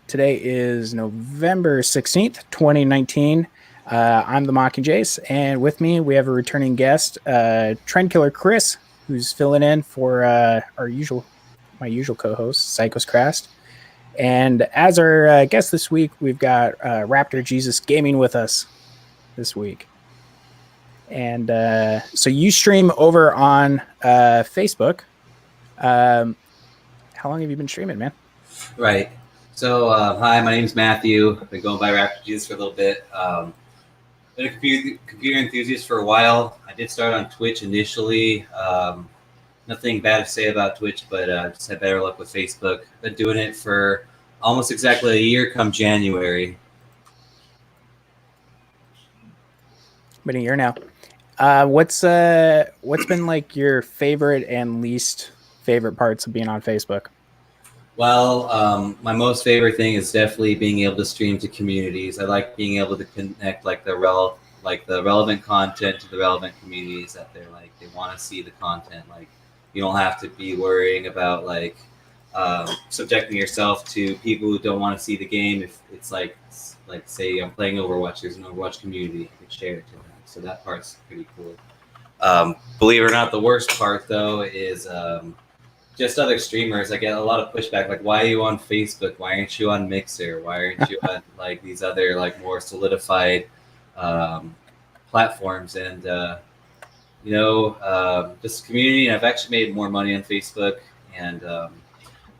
Today is November 16th, 2019. I'm the Mocking Jace, and with me we have a returning guest, Trend Killer Chris, who's filling in for my usual co-host, Psychos Crast. And as our guest this week, we've got RaptorJesus Gaming with us this week. And so you stream over on Facebook. How long have you been streaming, man? Right. So, hi, my name's Matthew. I've been going by RaptorJesus for a little bit. Been a computer enthusiast for a while. I did start on Twitch initially. Nothing bad to say about Twitch, but just had better luck with Facebook. Been doing it for almost exactly a year come January. Been a year now. What's been like your favorite and least favorite parts of being on Facebook? Well, my most favorite thing is definitely being able to stream to communities. I like being able to connect the relevant content to the relevant communities that they want to see the content. Like, you don't have to be worrying about subjecting yourself to people who don't want to see the game. If it's like say I'm playing Overwatch, there's an Overwatch community, you can share it to them. So that part's pretty cool. Believe it or not, the worst part though is just other streamers. I get a lot of pushback, like, why are you on Facebook? Why aren't you on Mixer? Why aren't you on these other more solidified platforms? And just community. And I've actually made more money on Facebook, and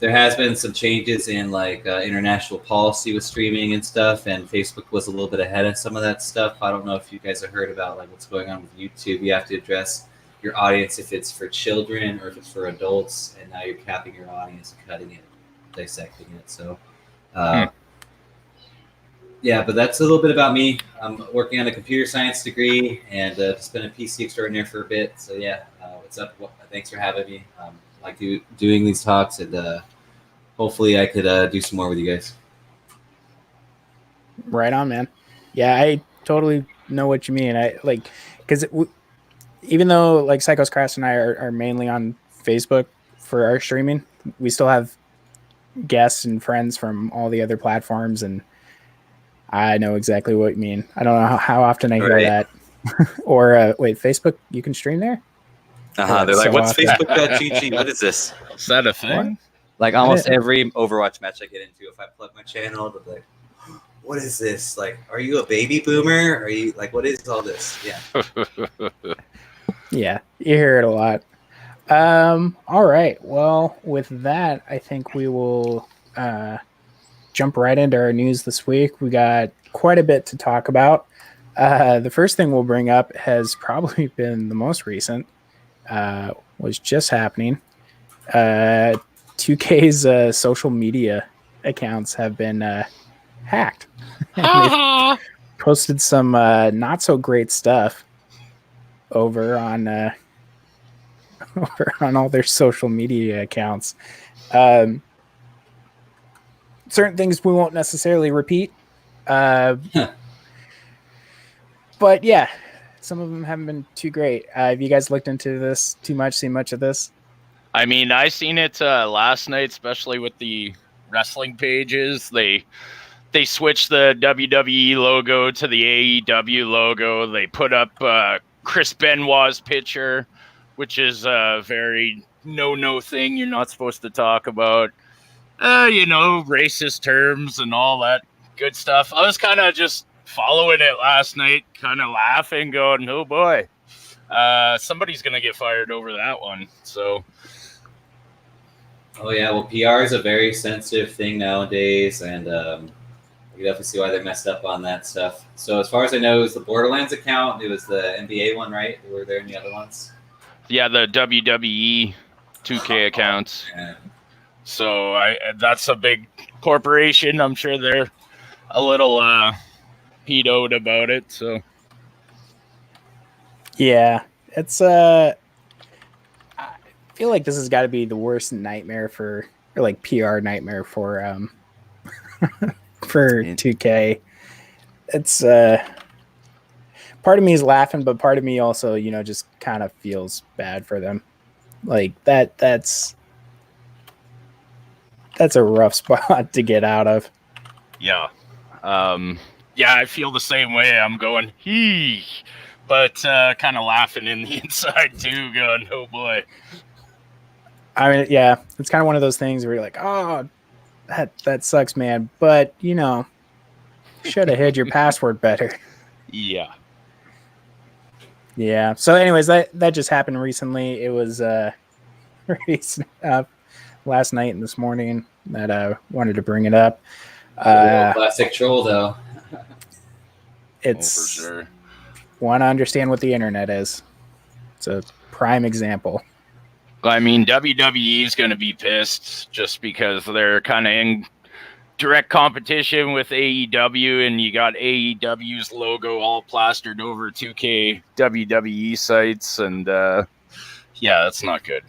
there has been some changes in international policy with streaming and stuff, and Facebook was a little bit ahead of some of that stuff. I don't know if you guys have heard about what's going on with YouTube. You have to address your audience if it's for children or if it's for adults, and now you're capping your audience, cutting it, dissecting it. So yeah, but that's a little bit about me. I'm working on a computer science degree and just been a PC extraordinaire for a bit. So yeah, what's up? Thanks for having me. Like doing these talks, and hopefully I could do some more with you guys. Right on, man. Yeah, I totally know what you mean. Because even though Psychos Crast and I are mainly on Facebook for our streaming, we still have guests and friends from all the other platforms, and I know exactly what you mean. I don't know how often I hear that. Or wait, Facebook, you can stream there? They're like, what's Facebook.gg? What is this? Is that a thing? Like almost every Overwatch match I get into, if I plug my channel, they're like, what is this? Like, are you a baby boomer? Are you what is all this? Yeah. Yeah, you hear it a lot. All right. Well, with that, I think we will jump right into our news this week. We got quite a bit to talk about. The first thing we'll bring up has probably been the most recent. Was just happening. 2K's social media accounts have been hacked. They've posted some not so great stuff over on all their social media accounts. Certain things we won't necessarily repeat. But yeah, some of them haven't been too great. Have you guys looked into this too much, seen much of this? I mean, I seen it last night, especially with the wrestling pages. They switched the WWE logo to the AEW logo. They put up Chris Benoit's picture, which is a very no thing you're not supposed to talk about. Racist terms and all that good stuff. I was kind of just following it last night, kind of laughing, going, oh boy, somebody's going to get fired over that one. So. Oh yeah, well, PR is a very sensitive thing nowadays, and you definitely see why they messed up on that stuff. So as far as I know, it was the Borderlands account. It was the NBA one, right? Were there any other ones? Yeah, the WWE 2K accounts. Yeah. So that's a big corporation. I'm sure they're a little pedoed about it. So yeah, it's I feel like this has got to be the worst nightmare PR nightmare for for 2K. It's part of me is laughing, but part of me also, just kind of feels bad for them. That's a rough spot to get out of. Yeah. Yeah, I feel the same way. I'm going, but kind of laughing in the inside too, going, oh boy. I mean, yeah, it's kind of one of those things where you're like, oh, that sucks, man. But should have hid your password better. Yeah. Yeah. So, anyways, that just happened recently. It was released last night and this morning that I wanted to bring it up. Classic troll, though. It's for sure. Want to understand what the internet is. It's a prime example. I mean, WWE is going to be pissed just because they're kind of in direct competition with AEW, and you got AEW's logo all plastered over 2K WWE sites, and yeah, that's not good.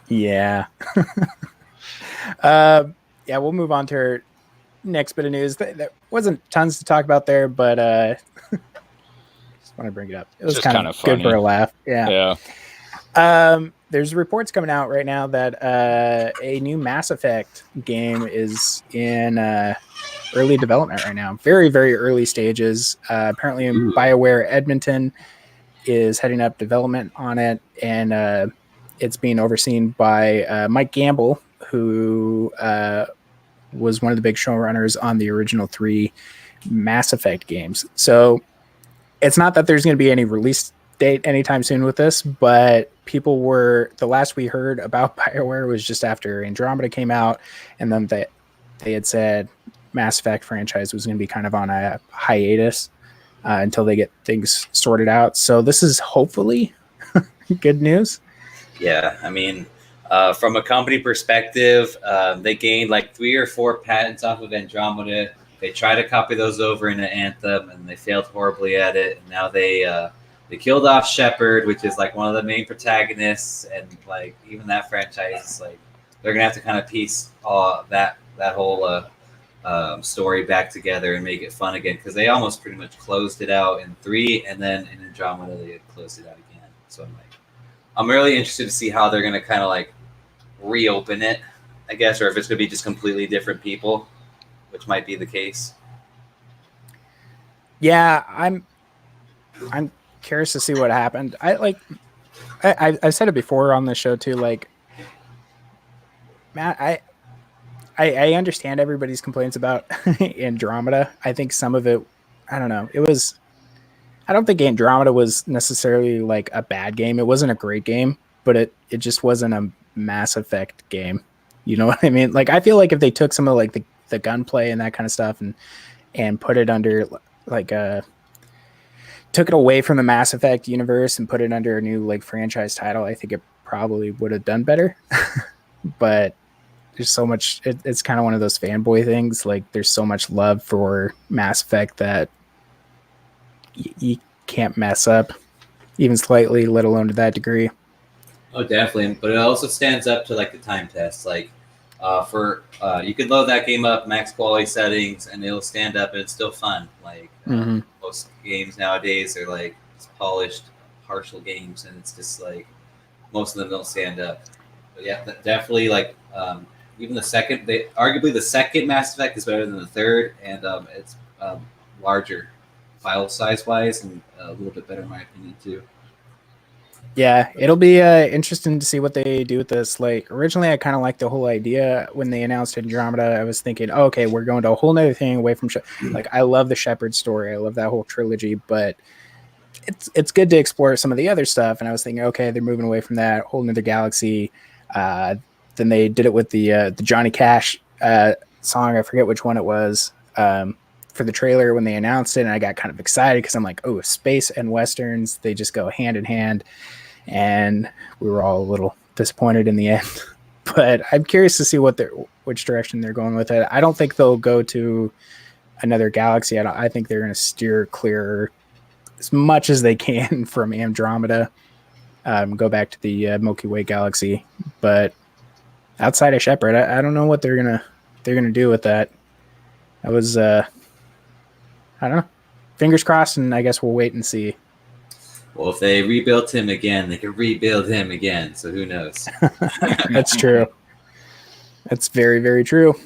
Yeah. Yeah, we'll move on to our next bit of news. There wasn't tons to talk about there, but just want to bring it up. It was kind of good for a laugh. Yeah. There's reports coming out right now that a new Mass Effect game is in early development right now. Very, very early stages. Apparently, BioWare Edmonton is heading up development on it, and it's being overseen by Mike Gamble, who was one of the big showrunners on the original 3 Mass Effect games. So it's not that there's going to be any release date anytime soon with this, but the last we heard about BioWare was just after Andromeda came out, and then they had said Mass Effect franchise was going to be kind of on a hiatus until they get things sorted out. So this is hopefully good news. Yeah, I mean, from a company perspective, they gained like 3 or 4 patents off of Andromeda. They tried to copy those over into Anthem, and they failed horribly at it. And now they killed off Shepard, which is like one of the main protagonists, and like even that franchise is like they're gonna have to kind of piece that whole story back together and make it fun again, because they almost pretty much closed it out in 3, and then in Andromeda they had closed it out again. So I'm really interested to see how they're gonna kind of like reopen it, I guess, or if it's gonna be just completely different people, which might be the case. Yeah, I'm curious to see what happened. I've said it before on the show too. Like, Matt, I understand everybody's complaints about Andromeda. I think some of it, I don't know. I don't think Andromeda was necessarily like a bad game. It wasn't a great game, but it just wasn't a Mass Effect game. You know what I mean? Like, I feel like if they took some of like the gunplay and that kind of stuff and put it under like took it away from the Mass Effect universe and put it under a new like franchise title, I think it probably would have done better. But there's so much, it's kind of one of those fanboy things. Like, there's so much love for Mass Effect that you can't mess up even slightly, let alone to that degree. Oh, definitely. But it also stands up to like the time test. Like, you could load that game up, max quality settings, and it'll stand up, and it's still fun. Like most games nowadays are like polished, partial games, and it's just like most of them don't stand up. But yeah, definitely like even arguably the second Mass Effect is better than the third, and it's larger file size wise and a little bit better in my opinion too. Yeah, it'll be interesting to see what they do with this. Like, originally, I kind of liked the whole idea when they announced Andromeda. I was thinking, oh, okay, we're going to a whole nother thing away from like, I love the Shepard story. I love that whole trilogy, but it's good to explore some of the other stuff. And I was thinking, okay, they're moving away from that whole nother galaxy. Then they did it with the Johnny Cash song. I forget which one it was for the trailer when they announced it. And I got kind of excited because I'm like, oh, space and Westerns, they just go hand in hand. And we were all a little disappointed in the end. But I'm curious to see which direction they're going with it. I don't think they'll go to another galaxy. I think they're going to steer clear as much as they can from Andromeda, go back to the Milky Way galaxy. But outside of Shepard, I don't know what they're gonna do with that. I was I don't know. Fingers crossed, and I guess we'll wait and see. Well, if they rebuilt him again, they could rebuild him again. So who knows? That's true. That's very, very true.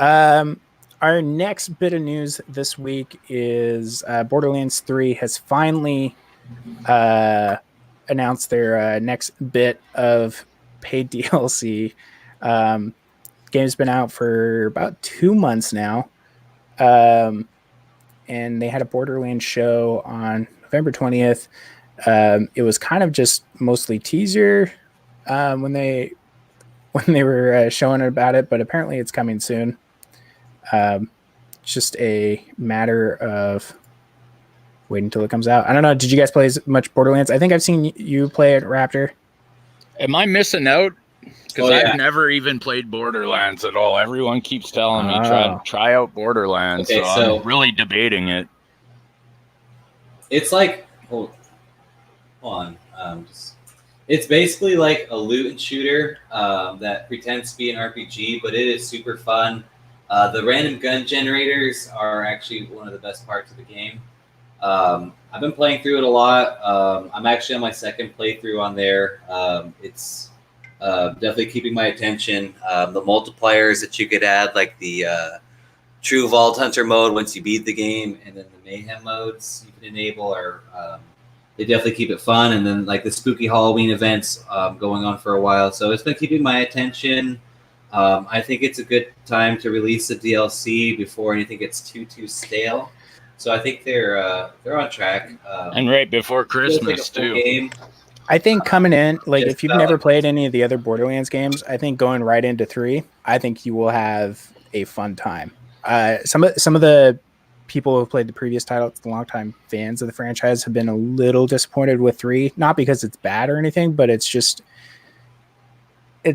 Our next bit of news this week is Borderlands 3 has finally announced their next bit of paid DLC. Game's been out for about 2 months now. And they had a Borderlands show on November 20th. It was kind of just mostly teaser when they were showing about it, but apparently it's coming soon. Just a matter of waiting until it comes out. I don't know. Did you guys play as much Borderlands? I think I've seen you play it, Raptor. Am I missing out? Because Oh, yeah. I've never even played Borderlands at all. Everyone keeps telling me try out Borderlands. Okay, so I'm really debating it. It's like, hold on. It's basically like a loot and shooter that pretends to be an RPG, but it is super fun. The random gun generators are actually one of the best parts of the game. I've been playing through it a lot. I'm actually on my second playthrough on there. It's definitely keeping my attention. The multipliers that you could add, like the True Vault Hunter mode once you beat the game, and then the Mayhem modes you can enable are they definitely keep it fun. And then like the spooky Halloween events going on for a while. So it's been keeping my attention. I think it's a good time to release the DLC before anything gets too stale. So I think they're on track. And right before Christmas too. Game. I think coming in, like Just if you've never played any of the other Borderlands games, I think going right into 3, I think you will have a fun time. Some of the people who have played the previous title, the longtime fans of the franchise, have been a little disappointed with 3. Not because it's bad or anything, but it's just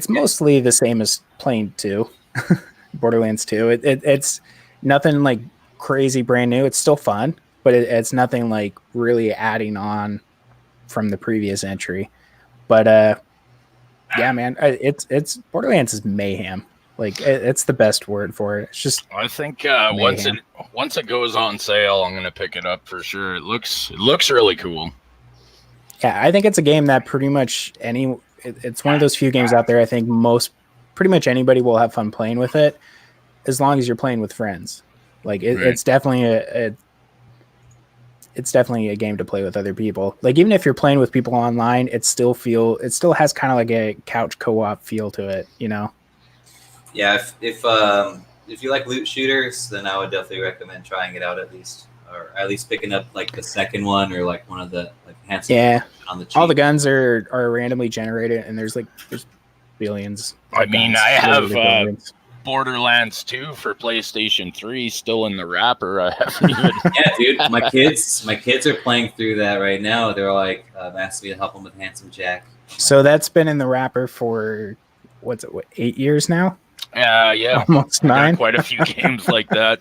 mostly the same as playing 2, Borderlands 2. It's nothing like crazy brand new. It's still fun, but it's nothing like really adding on from the previous entry. But yeah, man, it's Borderlands is mayhem. Like it's the best word for it. It's just I think once it goes on sale, I'm gonna pick it up for sure. It looks really cool. Yeah, I think it's a game that pretty much it's one of those few games out there. I think pretty much anybody will have fun playing with it, as long as you're playing with friends. Like it's definitely it's definitely a game to play with other people. Like even if you're playing with people online, it still has kind of like a couch co-op feel to it, you know? Yeah, if you like loot shooters, then I would definitely recommend trying it out at least, or at least picking up like the second one or like one of the like handsome. Yeah, on the cheap. All the guns are randomly generated, and there's billions. I mean, I have Borderlands 2 for PlayStation 3 still in the wrapper. I haven't even. Yeah, dude, my kids are playing through that right now. They're like asking me to help them with Handsome Jack. So that's been in the wrapper for 8 years now? Yeah, almost 9. Quite a few games like that.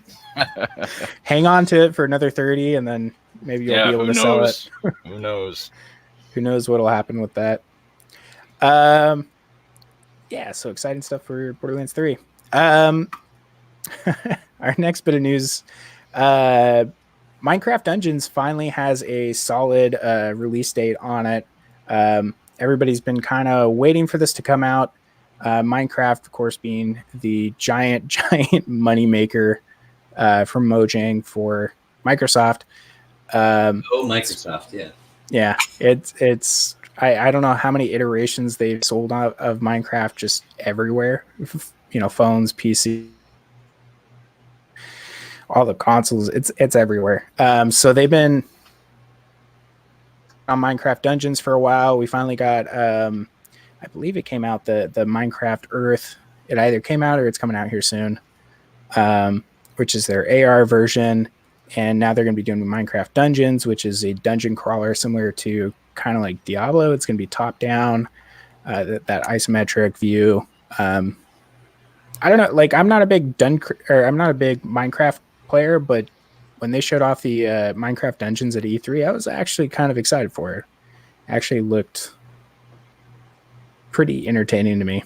Hang on to it for another 30, and then maybe you'll be able to sell it. Who knows? Who knows what'll happen with that? Yeah, so exciting stuff for Borderlands 3. Our next bit of news, Minecraft Dungeons finally has a solid release date on it. Everybody's been kind of waiting for this to come out. Minecraft, of course, being the giant moneymaker from Mojang for Microsoft. Microsoft, yeah. Yeah, it's I don't know how many iterations they've sold out of Minecraft just everywhere. You know, phones, PC, all the consoles. It's everywhere. So they've been on Minecraft Dungeons for a while. We finally got I believe it came out the Minecraft Earth. It either came out or it's coming out here soon, which is their AR version. And now they're going to be doing Minecraft Dungeons, which is a dungeon crawler similar to kind of like Diablo. It's going to be top down, that isometric view. I don't know. Like I'm not a big Minecraft player, but when they showed off the Minecraft Dungeons at E3, I was actually kind of excited for it. Actually looked pretty entertaining to me.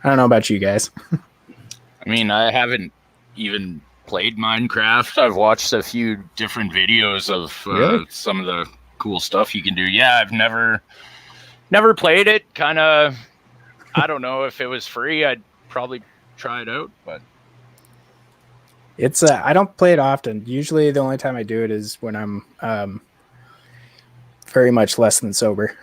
I don't know about you guys. I mean, I haven't even played Minecraft. I've watched a few different videos of some of the cool stuff you can do. Yeah, I've never played it. Kind of, I don't know if it was free, I'd probably try it out. But It's I don't play it often. Usually, the only time I do it is when I'm very much less than sober.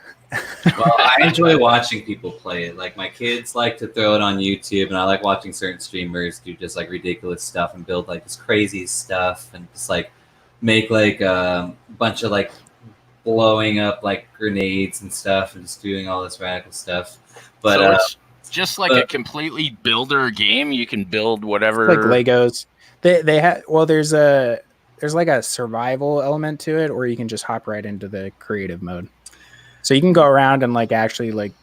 Well, I enjoy watching people play it. Like my kids like to throw it on YouTube, and I like watching certain streamers do just like ridiculous stuff and build like this crazy stuff and just like make like a bunch of like blowing up like grenades and stuff and just doing all this radical stuff. But so it's just like a completely builder game. You can build whatever, like Legos. They have there's like a survival element to it, or you can just hop right into the creative mode. So you can go around and like actually like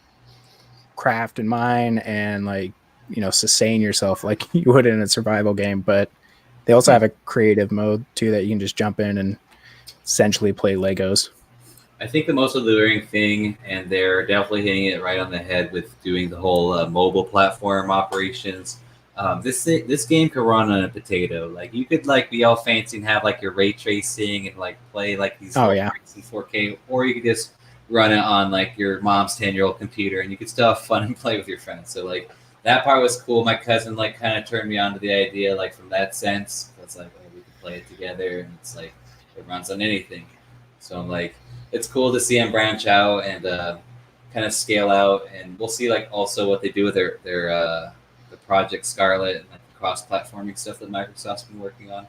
craft and mine and like, you know, sustain yourself like you would in a survival game. But they also have a creative mode too that you can just jump in and essentially play Legos. I think the most alluring thing, and they're definitely hitting it right on the head with doing the whole mobile platform operations. This game could run on a potato. Like you could like be all fancy and have like your ray tracing and like play like these in 4K, or you could just run it on like your mom's 10-year-old computer, and you could still have fun and play with your friends. So like that part was cool. My cousin like kind of turned me on to the idea like from that sense. It's like we could play it together, and it's like it runs on anything. So I'm like, it's cool to see them branch out and kind of scale out, and we'll see like also what they do with their the Project Scarlet and like the cross-platforming stuff that Microsoft's been working on.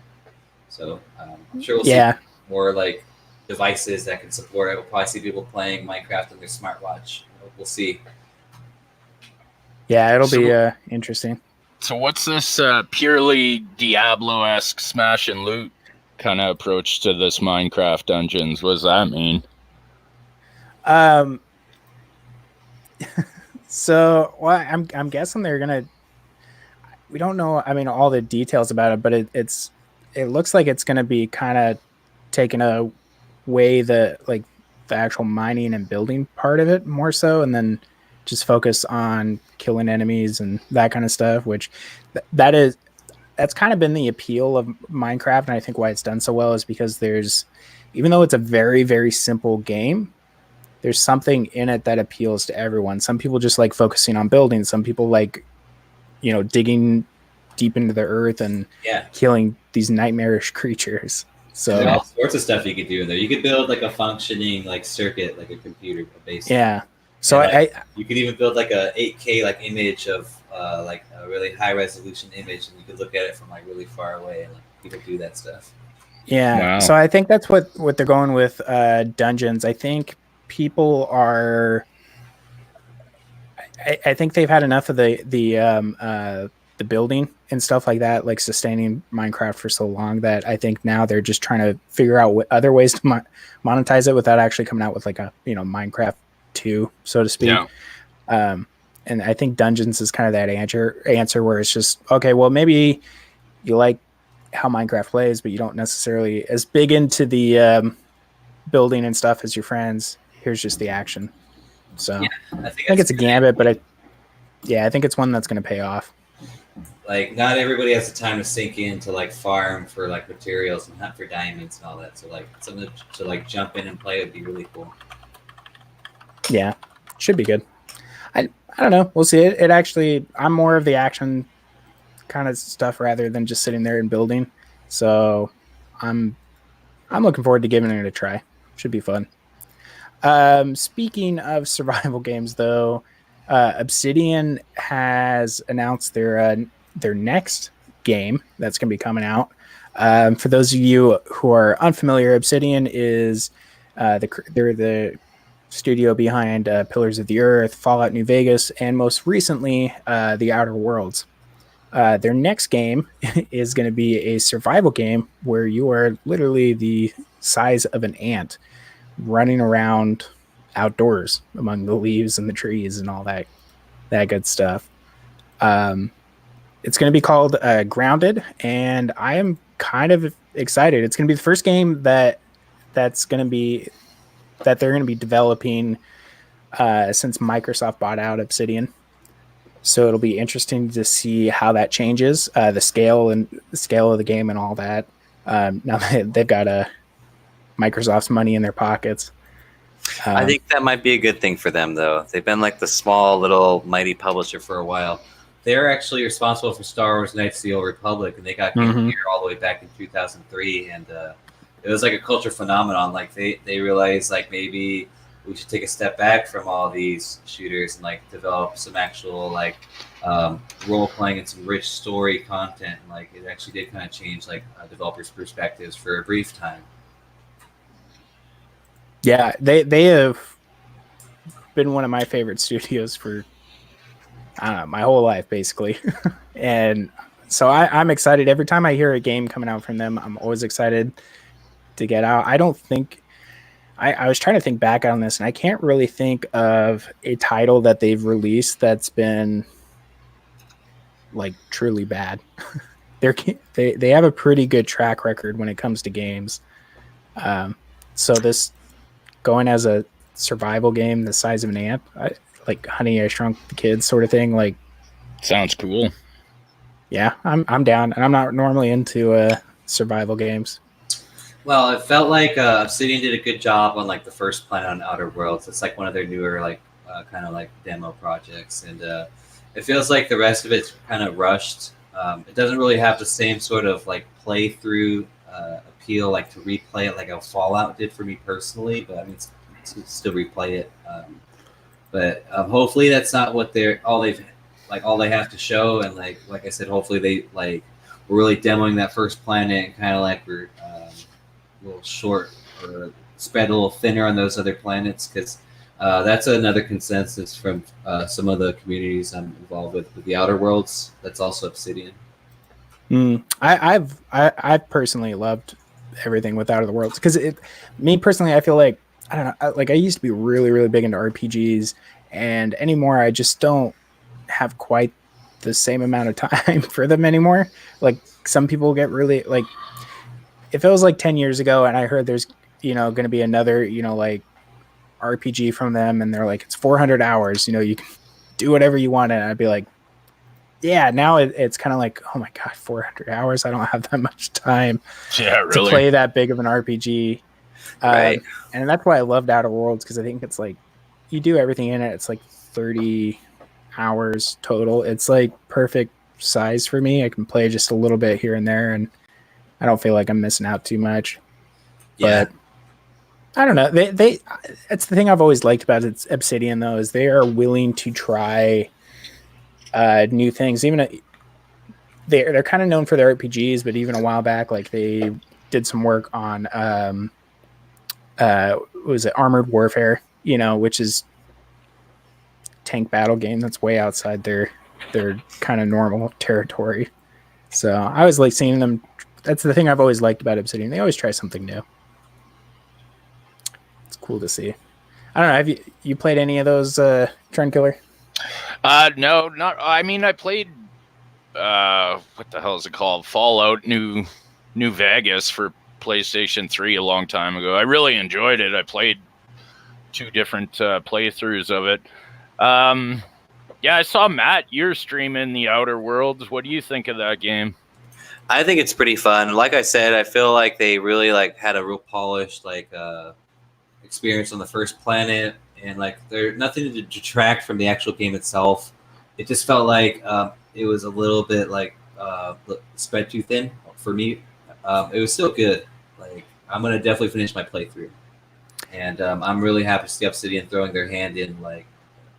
So I'm sure we'll see more like devices that can support it. We'll probably see people playing Minecraft on their smartwatch. We'll see. Yeah, it'll be interesting. So what's this purely Diablo-esque smash and loot kind of approach to this Minecraft Dungeons? What does that mean? So I'm guessing they're gonna. We don't know. I mean, all the details about it, but it looks like it's gonna be kind of taking away the actual mining and building part of it more so, and then just focus on killing enemies and that kind of stuff. Which that's kind of been the appeal of Minecraft, and I think why it's done so well is because even though it's a very, very simple game, there's something in it that appeals to everyone. Some people just like focusing on building. Some people like, you know, digging deep into the earth and killing these nightmarish creatures. So there's all sorts of stuff you could do in there. You could build like a functioning like circuit, like a computer basically. Yeah. So you could even build like a 8K like image of like a really high resolution image, and you could look at it from like really far away, and like people do that stuff. Yeah. Wow. So I think that's what they're going with Dungeons. I think people are. I think they've had enough of the building and stuff like that, like sustaining Minecraft for so long that I think now they're just trying to figure out what other ways to monetize it without actually coming out with like a, you know, Minecraft 2, so to speak. Yeah. And I think Dungeons is kind of that answer where it's just, okay, well, maybe you like how Minecraft plays, but you don't necessarily as big into the building and stuff as your friends. Here's just the action. So I think it's a gambit, but I think it's one that's going to pay off. Like not everybody has the time to sink in to like farm for like materials and hunt for diamonds and all that. So like something to like jump in and play would be really cool. Yeah, should be good. I don't know. We'll see. It actually, I'm more of the action kind of stuff rather than just sitting there and building. So I'm looking forward to giving it a try. Should be fun. Speaking of survival games, though, Obsidian has announced their next game that's going to be coming out. For those of you who are unfamiliar, Obsidian is they're the studio behind Pillars of the Earth, Fallout New Vegas, and most recently, The Outer Worlds. Their next game is going to be a survival game where you are literally the size of an ant running around outdoors among the leaves and the trees and all that good stuff. It's going to be called Grounded, and I am kind of excited. It's going to be the first game they're going to be developing since Microsoft bought out Obsidian. So it'll be interesting to see how that changes the scale of the game and all that. Now that they've got Microsoft's money in their pockets. I think that might be a good thing for them, though. They've been like the small little mighty publisher for a while. they're actually responsible for Star Wars: Knights of the Old Republic, and they got Game of the Year all the way back in 2003, and it was like a culture phenomenon. Like they realized like maybe we should take a step back from all these shooters and like develop some actual like role playing and some rich story content. And, like it actually did kind of change like developers' perspectives for a brief time. Yeah, they have been one of my favorite studios for I don't know, my whole life basically. And so I'm excited every time I hear a game coming out from them. I'm always excited to get out. I don't think I was trying to think back on this, and I can't really think of a title that they've released that's been like truly bad. They have a pretty good track record when it comes to games. So this going as a survival game the size of an ant, like Honey, I Shrunk the Kids sort of thing. Like, Sounds cool. yeah, I'm down, and I'm not normally into survival games. Well, it felt like Obsidian did a good job on like the first Planet on Outer Worlds. It's like one of their newer like kind of like demo projects, and it feels like the rest of it's kind of rushed. It doesn't really have the same sort of like playthrough appeal like to replay it like a Fallout did for me personally. But I mean, it's still replay it. But hopefully that's not what all they have to show. And like I said, hopefully they like we're really demoing that first planet and kind of like we're a little short or spread a little thinner on those other planets, because that's another consensus from some of the communities I'm involved with the Outer Worlds. That's also Obsidian. I've personally loved everything with Outer Worlds, because me personally, I feel like I don't know, like I used to be really, really big into RPGs, and anymore I just don't have quite the same amount of time for them anymore. Like some people get really like, if it was like 10 years ago and I heard there's, going to be another, like RPG from them, and they're like, it's 400 hours, you can do whatever you want. And I'd be like, yeah, now it's kind of like, oh my God, 400 hours. I don't have that much time to play that big of an RPG. Right. And that's why I loved Outer Worlds, because I think it's like you do everything in it. It's like 30 hours total. It's like perfect size for me. I can play just a little bit here and there, and I don't feel like I'm missing out too much. Yeah. But I don't know. They that's the thing I've always liked about Obsidian, though, is they are willing to try new things. Even they're kind of known for their RPGs, but even a while back, like they did some work on was it Armored Warfare, which is tank battle game that's way outside their kind of normal territory. So I always like seeing them. That's the thing I've always liked about Obsidian. They always try something new. It's cool to see. I don't know. Have you played any of those Trend Killer? No, not. I mean, I played. What the hell is it called? Fallout New Vegas for PlayStation 3 a long time ago. I really enjoyed it. I played 2 different playthroughs of it. Yeah, I saw Matt, you're streaming the Outer Worlds. What do you think of that game? I think it's pretty fun. Like I said, I feel like they really like had a real polished like experience on the first planet, and like there's nothing to detract from the actual game itself. It just felt like it was a little bit like spread too thin for me. It was still good. Like I'm gonna definitely finish my playthrough, and I'm really happy to see Obsidian throwing their hand in. Like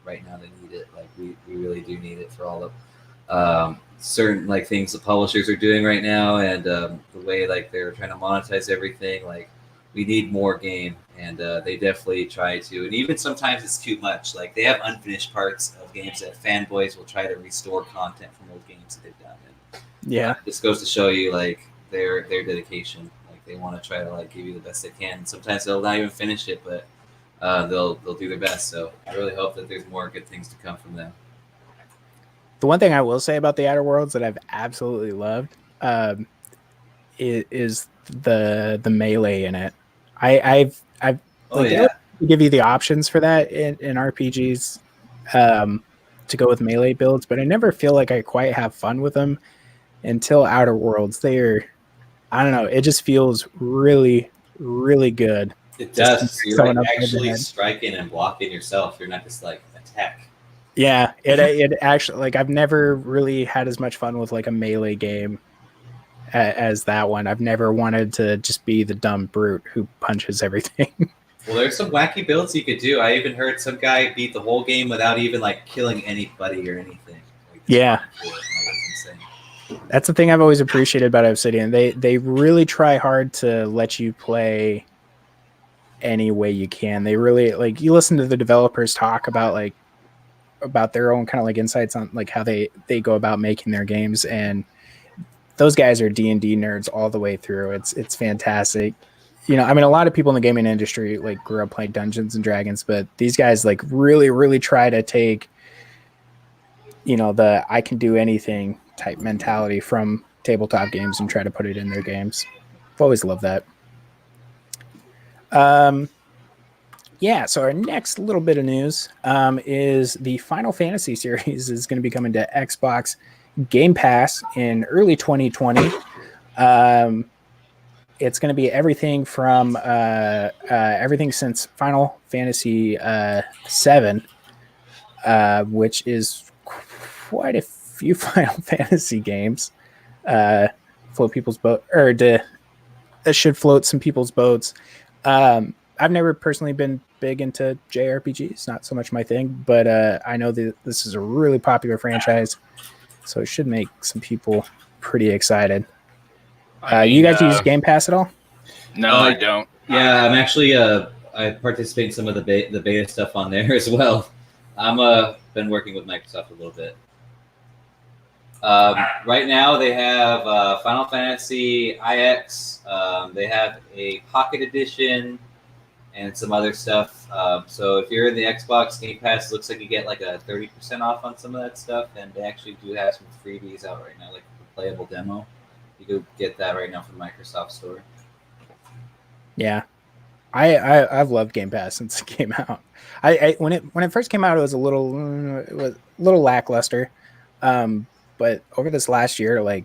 right now, they need it. Like we really do need it for all of certain like things the publishers are doing right now, and the way like they're trying to monetize everything. Like we need more game, and they definitely try to. And even sometimes it's too much. Like they have unfinished parts of games that fanboys will try to restore content from old games that they've done. And, yeah, this goes to show you like their dedication. Like they want to try to like give you the best they can. And sometimes they'll not even finish it, but they'll do their best. So I really hope that there's more good things to come from them. The one thing I will say about the Outer Worlds that I've absolutely loved is the melee in it. I've give you the options for that in RPGs to go with melee builds, but I never feel like I quite have fun with them until Outer Worlds. I don't know, it just feels really, really good. It does. You're like actually striking and blocking yourself. You're not just like attack. Yeah, it actually, like, I've never really had as much fun with like a melee game as that one. I've never wanted to just be the dumb brute who punches everything. Well, there's some wacky builds you could do. I even heard some guy beat the whole game without even like killing anybody or anything. Like, Yeah. That's insane. That's the thing I've always appreciated about Obsidian. They really try hard to let you play any way you can. They really, like, you listen to the developers talk about like about their own kind of like insights on like how they go about making their games, and those guys are D&D nerds all the way through. It's fantastic. You know, I mean, a lot of people in the gaming industry like grew up playing Dungeons and Dragons, but these guys like really try to take, you know, the I can do anything type mentality from tabletop games and try to put it in their games. I've always loved that. Yeah, so our next little bit of news is the Final Fantasy series is going to be coming to Xbox Game Pass in early 2020. It's going to be everything from everything since Final Fantasy 7, which is quite a few Final Fantasy games. Float people's boat, or that should float some people's boats. I've never personally been big into JRPGs, not so much my thing, but I know that this is a really popular franchise, so it should make some people pretty excited. You guys use Game Pass at all? No, I don't. Yeah, I'm actually I participate in some of the beta stuff on there as well. I'm been working with Microsoft a little bit. Right now they have Final Fantasy IX. They have a Pocket Edition and some other stuff. So if you're in the Xbox Game Pass, it looks like you get like a 30% off on some of that stuff, and they actually do have some freebies out right now, like the playable demo. You could get that right now from the Microsoft Store. Yeah, I've loved Game Pass since it came out. I when it first came out, it was a little lackluster, but over this last year, like,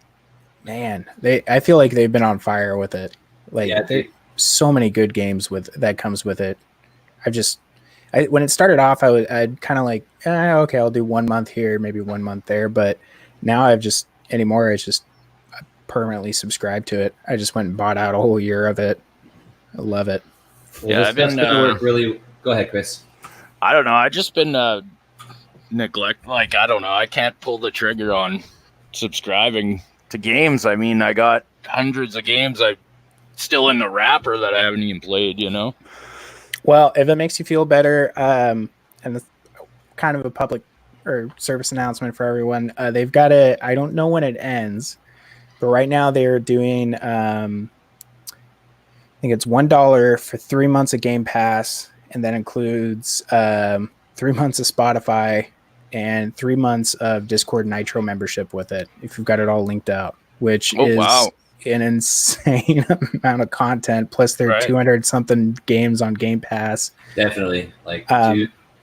man, I feel like they've been on fire with it. Like, yeah, so many good games that comes with it. When it started off, I'd kind of like, okay, I'll do 1 month here, maybe 1 month there, but now anymore it's just I permanently subscribed to it. I just went and bought out a whole year of it. I love it. Well, yeah, I've been really. Go ahead, Chris. I don't know. I've just been neglect. Like, I don't know. I can't pull the trigger on subscribing to games. I mean, I got hundreds of games I still in the wrapper that I haven't even played, you know? Well, if it makes you feel better, and it's kind of a public or service announcement for everyone, they've got I don't know when it ends, but right now they're doing, I think it's $1 for 3 months of Game Pass, and that includes 3 months of Spotify and 3 months of Discord Nitro membership with it, if you've got it all linked out, which is... Wow. An insane amount of content, plus there are 200 something games on Game Pass. Definitely, like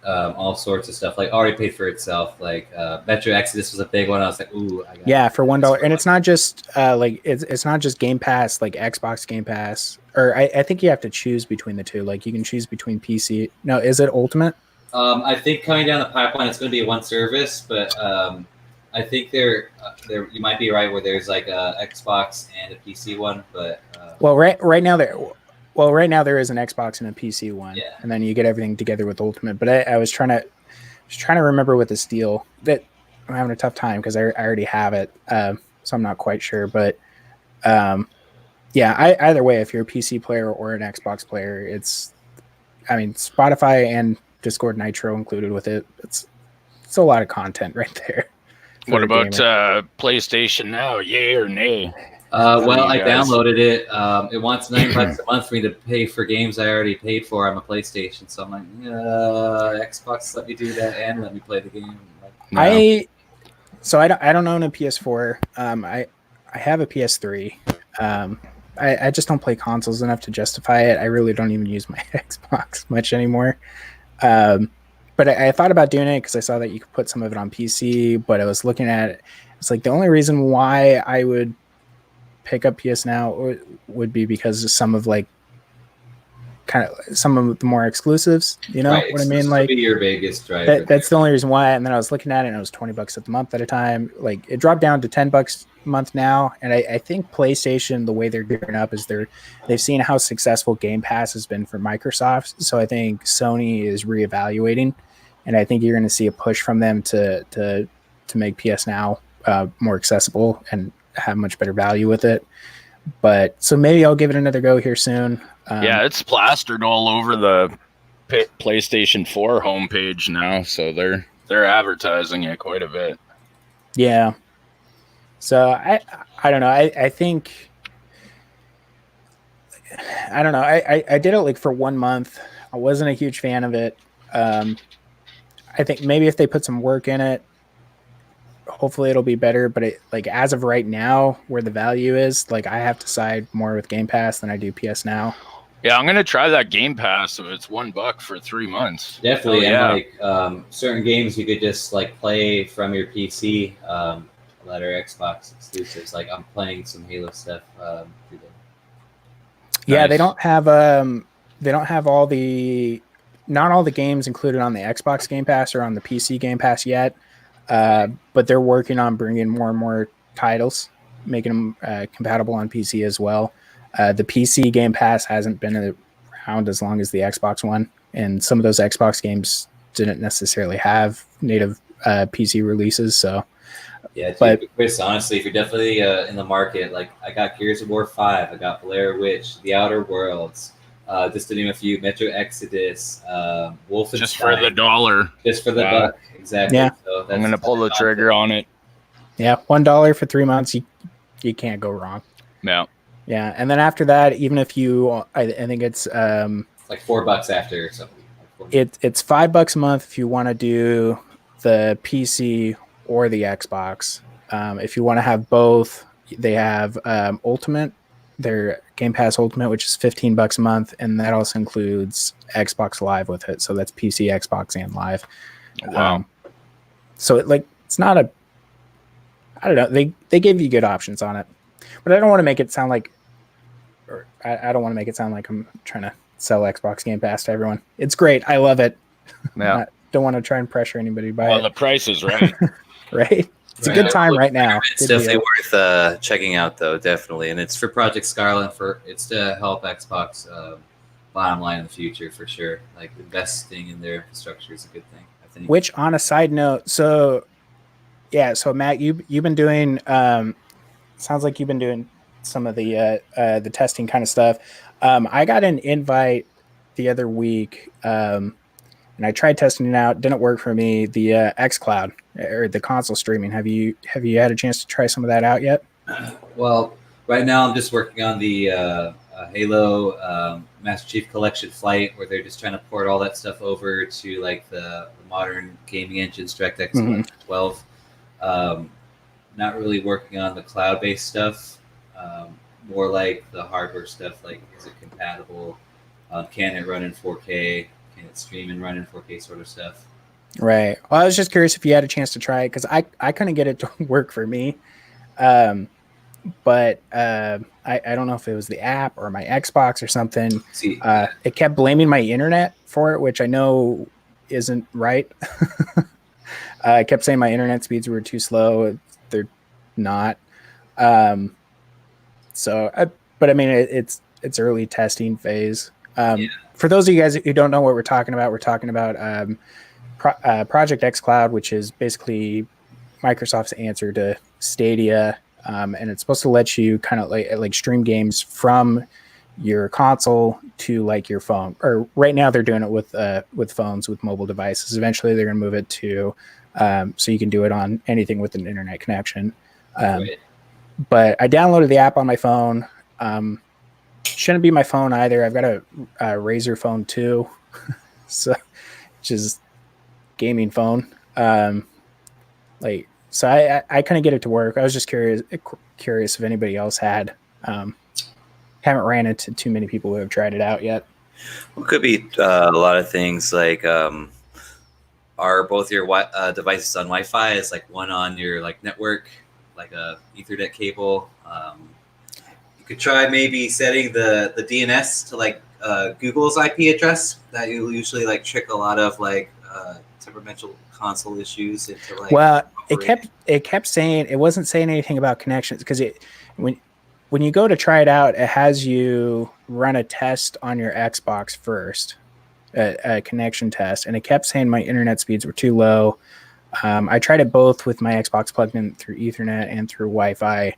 all sorts of stuff. Like, already paid for itself. Like Metro Exodus was a big one. I was like, ooh, I got for $1. And it's not just like it's not just Game Pass, like Xbox Game Pass, or I think you have to choose between the two. Like, you can choose between PC. No, is it Ultimate? I think coming down the pipeline, it's going to be one service, but I think there you might be right where there's like a Xbox and a PC one, but right now there is an Xbox and a PC one, and then you get everything together with Ultimate. But I was trying to remember with this deal that I'm having a tough time because I already have it, so I'm not quite sure. But either way, if you're a PC player or an Xbox player, Spotify and Discord Nitro included with it. It's a lot of content right there. What about PlayStation Now? Yay or nay? Well, I downloaded it. It wants $9 a month for me to pay for games I already paid for on my PlayStation. So I'm like, Xbox, let me do that and let me play the game. No. I don't own a PS4. I have a PS3. I just don't play consoles enough to justify it. I really don't even use my Xbox much anymore. But I thought about doing it because I saw that you could put some of it on PC, but I was looking at it. It's like the only reason why I would pick up PS Now would be because of some of like kind of some of the more exclusives. You know Right, what I mean? exclusives Like would be your biggest driver. that's the only reason why. And then I was looking at it, and it was $20 a month at a time. Like it dropped down to $10 a month now. And I think PlayStation, the way they're gearing up is they've seen how successful Game Pass has been for Microsoft. So I think Sony is reevaluating, and I think you're going to see a push from them to make PS Now more accessible and have much better value with it. But so maybe I'll give it another go here soon. Yeah, it's plastered all over the PlayStation 4 homepage now, so they're advertising it quite a bit. Yeah. So I don't know. I think I don't know. I did it like for 1 month. I wasn't a huge fan of it. I think maybe if they put some work in it, hopefully it'll be better. But like as of right now, where the value is, like I have to side more with Game Pass than I do PS Now. Yeah, I'm gonna try that Game Pass if it's $1 for 3 months. Definitely, yeah. and like certain games you could just like play from your PC, that are Xbox exclusives. Like I'm playing some Halo stuff. Through the... Yeah, Nice. they don't have not all the games included on the Xbox Game Pass or on the PC Game Pass yet. But they're working on bringing more and more titles, making them compatible on PC as well. The PC Game Pass hasn't been around as long as the Xbox one, and some of those Xbox games didn't necessarily have native PC releases. So, yeah, dude, Chris, honestly, if you're definitely in the market, like I got Gears of War 5, I got Blair Witch, The Outer Worlds, just to name a few, Metro Exodus, Wolfenstein. Just for the dollar. Just for the Wow. buck, exactly. Yeah. So I'm gonna pull the trigger on it. yeah, $1 for 3 months, you can't go wrong. Yeah. Yeah, and then after that, even if you, I think it's It's like $4 after or something. it's $5 a month if you want to do the PC or the Xbox. If you want to have both, they have Ultimate, their Game Pass Ultimate, which is $15 a month, and that also includes Xbox Live with it. So that's PC, Xbox, and Live. Wow. So it's not a, I don't know. They gave you good options on it, but I don't want to make it sound like, or I don't want to make it sound like I'm trying to sell Xbox Game Pass to everyone. It's great. I love it. Yeah. Don't want to try and pressure anybody by Well, it. the price is right. Right? It's a Right. good time right now. It's Good definitely deal. worth checking out, though, definitely. And it's It's for Project Scarlet. It's to help Xbox bottom line in the future for sure. Like investing in their infrastructure is a good thing, I think. Which, on a side note, so Matt, you've been doing. Sounds like you've been doing some of the testing kind of stuff. I got an invite the other week, and I tried testing it out. Didn't work for me. The xCloud or the console streaming. Have you had a chance to try some of that out yet? Well, right now I'm just working on the Halo Master Chief Collection Flight, where they're just trying to port all that stuff over to like the modern gaming engines, DirectX Mhm. 12. Not really working on the cloud-based stuff. More like the hardware stuff. Like, is it compatible? Can it run in 4K? Can it stream and run in 4K? Sort of stuff. Right. Well, I was just curious if you had a chance to try it because I couldn't get it to work for me. But I don't know if it was the app or my Xbox or something. See, It kept blaming my internet for it, which I know isn't right. I kept saying my internet speeds were too slow. They're not. But I mean, it's early testing phase. For those of you guys who don't know what we're talking about Project xCloud, which is basically Microsoft's answer to Stadia, and it's supposed to let you kind of like stream games from your console to like your phone. Or right now they're doing it with phones, with mobile devices. Eventually they're going to move it to so you can do it on anything with an internet connection. right. But I downloaded the app on my phone. Shouldn't be my phone either. I've got a Razer phone 2, so which is gaming phone. So I couldn't get it to work. I was just curious if anybody else had. Haven't ran into too many people who have tried it out yet. Well, it could be a lot of things like are both your devices on Wi-Fi? Is like one on your like network, like a Ethernet cable? You could try maybe setting the DNS to like Google's IP address that you usually like trick a lot of like temperamental console issues into like. Well, it kept saying, it wasn't saying anything about connections, because when you go to try it out, it has you run a test on your Xbox first, a connection test, and it kept saying my internet speeds were too low. I tried it both with my Xbox plugged in through Ethernet and through Wi-Fi.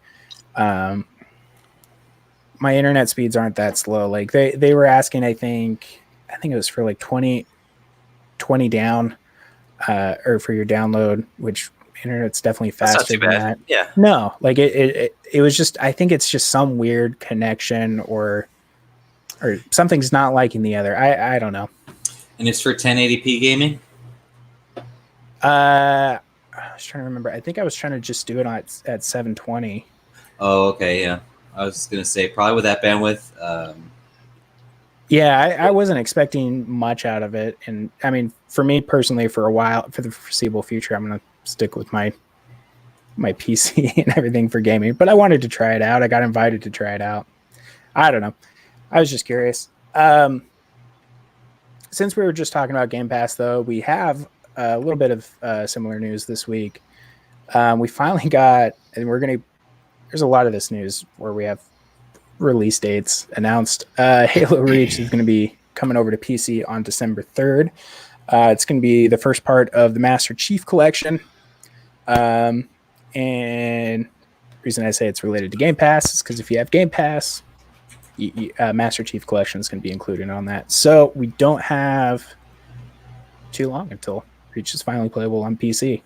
My internet speeds aren't that slow. Like they were asking, I think it was for like 20 down, or for your download, which internet's definitely faster than that. Yeah. No, like it was just, I think it's just some weird connection or something's not liking the other. I don't know. And it's for 1080p gaming? I was trying to remember. I think I was trying to just do it at 720. Oh, okay, yeah. I was going to say, probably with that bandwidth. Yeah, I wasn't expecting much out of it. And I mean, for me personally, for a while, for the foreseeable future, I'm going to stick with my PC and everything for gaming. But I wanted to try it out. I got invited to try it out. I don't know. I was just curious. Since we were just talking about Game Pass, though, we have a little bit of similar news this week. We finally got, and there's a lot of this news where we have release dates announced. Halo Reach is going to be coming over to PC on December 3rd. It's going to be the first part of the Master Chief Collection. And the reason I say it's related to Game Pass is because if you have Game Pass, Master Chief Collection is going to be included on that. So we don't have too long until Reach is finally playable on PC.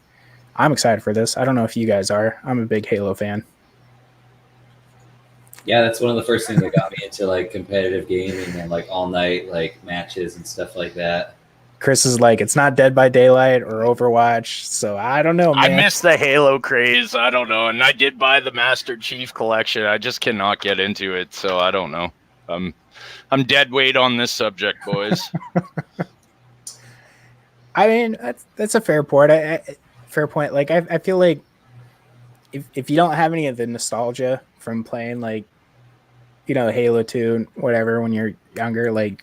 I'm excited for this. I don't know if you guys are. I'm a big Halo fan. Yeah, that's one of the first things that got me into like competitive gaming and like all night like matches and stuff like that. Chris is like, it's not Dead by Daylight or Overwatch, so I don't know, man. I miss the Halo craze. I don't know. And I did buy the Master Chief Collection. I just cannot get into it, so I don't know. I'm dead weight on this subject, boys. I mean, that's a fair point. Fair point. Like, I feel like if you don't have any of the nostalgia from playing, like, you know, Halo 2, whatever, when you're younger, like.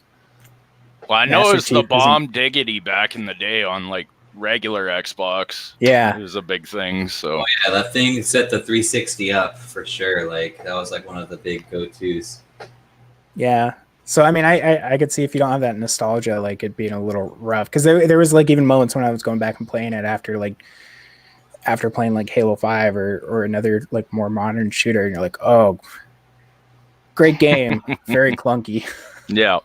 Well, I know it was the bomb diggity back in the day on, like, regular Xbox. Yeah. It was a big thing, so. Oh, yeah, that thing set the 360 up for sure. Like, that was, like, one of the big go-tos. Yeah. So, I mean, I could see if you don't have that nostalgia, like, it being a little rough. Because there was, like, even moments when I was going back and playing it after playing, like, Halo 5 or another, like, more modern shooter. And you're like, oh, great game. Very clunky. Yeah.